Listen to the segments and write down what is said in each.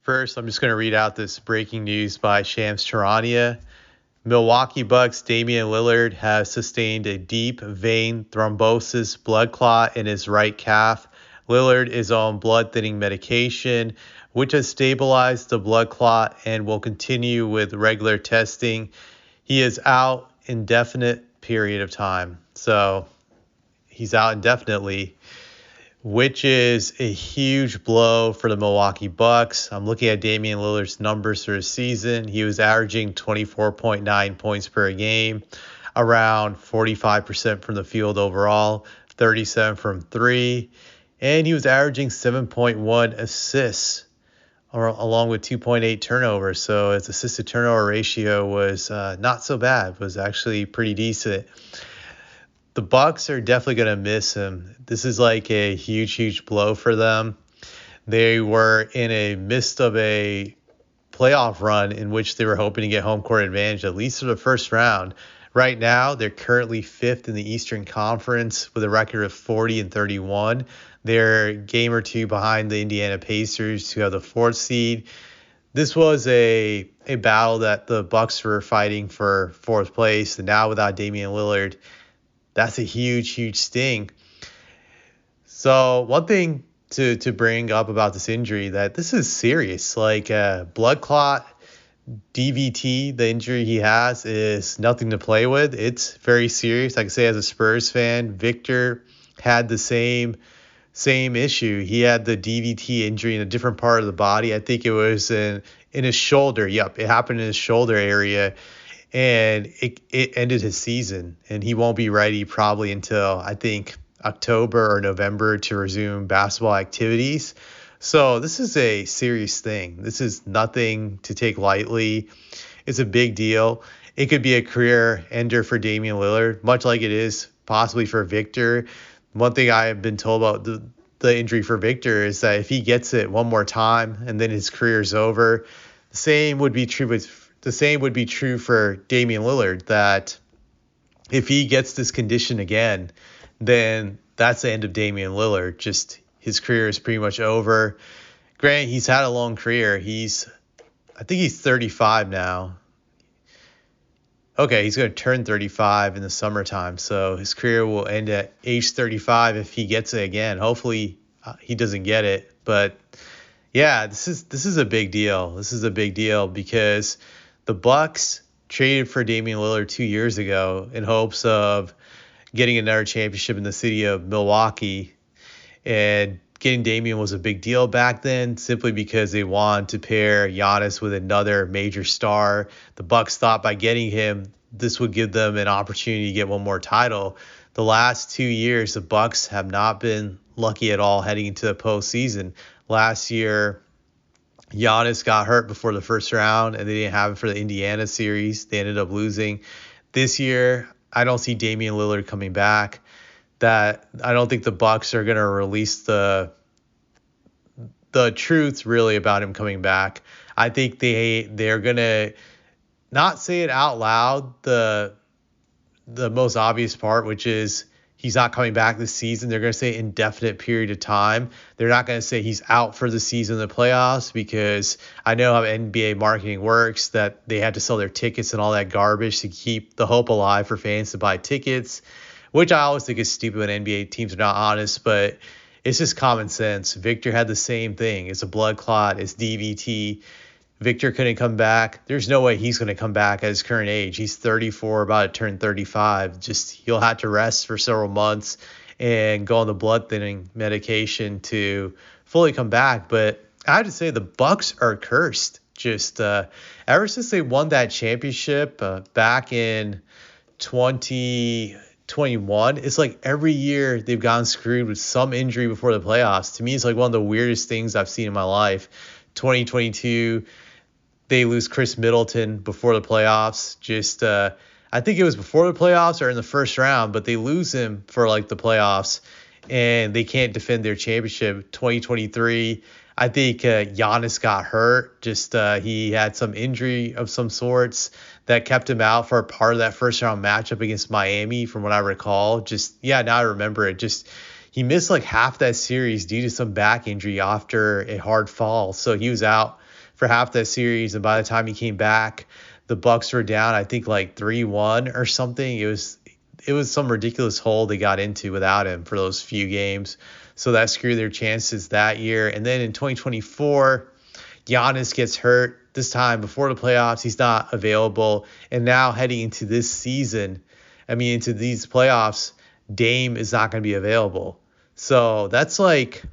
First, I'm just going to read out this breaking news by Shams Charania. Milwaukee Bucks Damian Lillard has sustained a deep vein thrombosis blood clot in his right calf. Lillard is on blood thinning medication, which has stabilized the blood clot and will continue with regular testing. He is out indefinite period of time. So he's out indefinitely, which is a huge blow for the Milwaukee Bucks. I'm looking at Damian Lillard's numbers for his season. He was averaging 24.9 points per game, around 45% from the field overall, 37 from three, and he was averaging 7.1 assists along with 2.8 turnovers. So his assist to turnover ratio was not so bad, was actually pretty decent. The Bucks are definitely going to miss him. This is like a huge blow for them. They were in a midst of a playoff run in which they were hoping to get home court advantage, at least for the first round. Right now, they're currently fifth in the Eastern Conference with a record of 40-31. They're a game or two behind the Indiana Pacers, who have the fourth seed. This was a battle that the Bucks were fighting for fourth place, and now without Damian Lillard, that's a huge sting. So one thing to bring up about this injury, that this is serious. Like blood clot, DVT, the injury he has is nothing to play with. It's very serious. I can say as a Spurs fan, Victor had the same issue. He had the DVT injury in a different part of the body. I think it was in his shoulder. Yep, it happened in his shoulder area. And it ended his season, and he won't be ready probably until, I think, October or November to resume basketball activities. So this is a serious thing. This is nothing to take lightly. It's a big deal. It could be a career ender for Damian Lillard, much like it is possibly for Victor. One thing I have been told about the injury for Victor is that if he gets it one more time and then his career is over, the same would be true for Damian Lillard, that if he gets this condition again, then that's the end of Damian Lillard. Just his career is pretty much over. Granted, he's had a long career. I think he's 35 now. Okay, he's going to turn 35 in the summertime, so his career will end at age 35 if he gets it again. Hopefully, he doesn't get it, but yeah, this is a big deal. This is a big deal because the Bucks traded for Damian Lillard 2 years ago in hopes of getting another championship in the city of Milwaukee. And getting Damian was a big deal back then simply because they wanted to pair Giannis with another major star. The Bucks thought by getting him, this would give them an opportunity to get one more title. The last 2 years, the Bucks have not been lucky at all heading into the postseason. Last year, Giannis got hurt before the first round, and they didn't have it for the Indiana series. They ended up losing. This year, I don't see Damian Lillard coming back. I don't think the Bucks are going to release the truth really about him coming back. I think they're going to not say it out loud, the most obvious part, which is he's not coming back this season. They're going to say indefinite period of time. They're not going to say he's out for the season of the playoffs, because I know how NBA marketing works, that they had to sell their tickets and all that garbage to keep the hope alive for fans to buy tickets, which I always think is stupid when NBA teams are not honest, but it's just common sense. Victor had the same thing. It's a blood clot. It's DVT. Victor couldn't come back. There's no way he's going to come back at his current age. He's 34, about to turn 35. Just he'll have to rest for several months and go on the blood thinning medication to fully come back. But I have to say the Bucks are cursed. Just ever since they won that championship back in 2021, it's like every year they've gotten screwed with some injury before the playoffs. To me, it's like one of the weirdest things I've seen in my life. 2022, they lose Chris Middleton before the playoffs. I think it was before the playoffs or in the first round, but they lose him for like the playoffs, and they can't defend their championship. 2023, I think Giannis got hurt. He had some injury of some sorts that kept him out for a part of that first round matchup against Miami, from what I recall. Now I remember it. He missed like half that series due to some back injury after a hard fall. So he was out for half that series, and by the time he came back, the Bucks were down, I think like 3-1 or something. It was some ridiculous hole they got into without him for those few games. So that screwed their chances that year. And then in 2024, Giannis gets hurt. This time before the playoffs, he's not available. And now heading into this season, into these playoffs, Dame is not going to be available. So that's like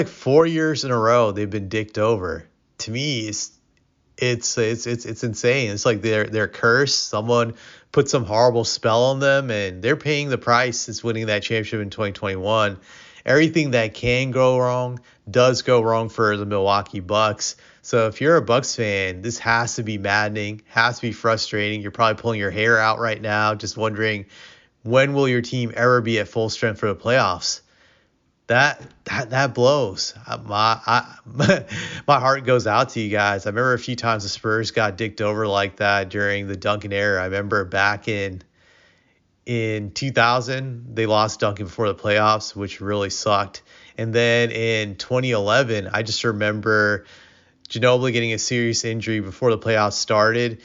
4 years in a row they've been dicked over. To me, it's insane. It's like they're cursed. Someone put some horrible spell on them, and they're paying the price since winning that championship in 2021. Everything that can go wrong does go wrong for the Milwaukee Bucks. So if you're a Bucks fan, this has to be maddening, has to be frustrating. You're probably pulling your hair out right now, just wondering, when will your team ever be at full strength for the playoffs? That blows. My heart goes out to you guys. I remember a few times the Spurs got dicked over like that during the Duncan era. I remember back in 2000, they lost Duncan before the playoffs, which really sucked. And then in 2011, I just remember Ginobili getting a serious injury before the playoffs started,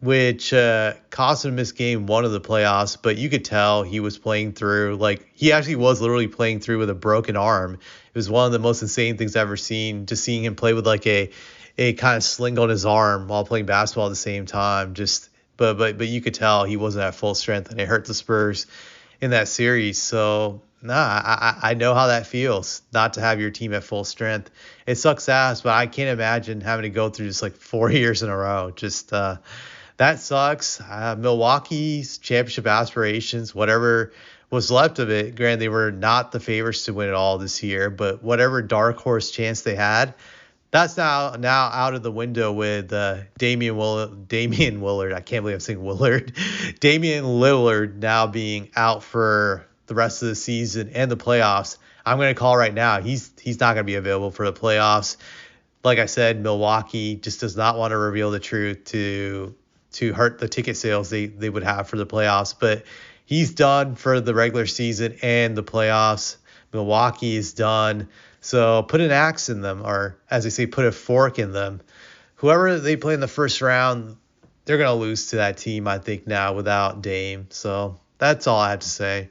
which caused him to miss game one of the playoffs. But you could tell he was playing through, like he actually was literally playing through with a broken arm. It was one of the most insane things I've ever seen, just seeing him play with like a kind of sling on his arm while playing basketball at the same time. But you could tell he wasn't at full strength, and it hurt the Spurs in that series. So I know how that feels, not to have your team at full strength. It sucks ass, but I can't imagine having to go through just like 4 years in a row. Just that sucks. Milwaukee's championship aspirations, whatever was left of it, granted they were not the favorites to win it all this year, but whatever dark horse chance they had, that's now out of the window with Damian Lillard. I can't believe I'm saying Willard. Damian Lillard now being out for the rest of the season and the playoffs. I'm going to call right now, he's not going to be available for the playoffs. Like I said, Milwaukee just does not want to reveal the truth to hurt the ticket sales they would have for the playoffs. But he's done for the regular season and the playoffs. Milwaukee is done. So put an axe in them, or as they say, put a fork in them. Whoever they play in the first round, they're going to lose to that team, I think, now without Dame. So that's all I have to say.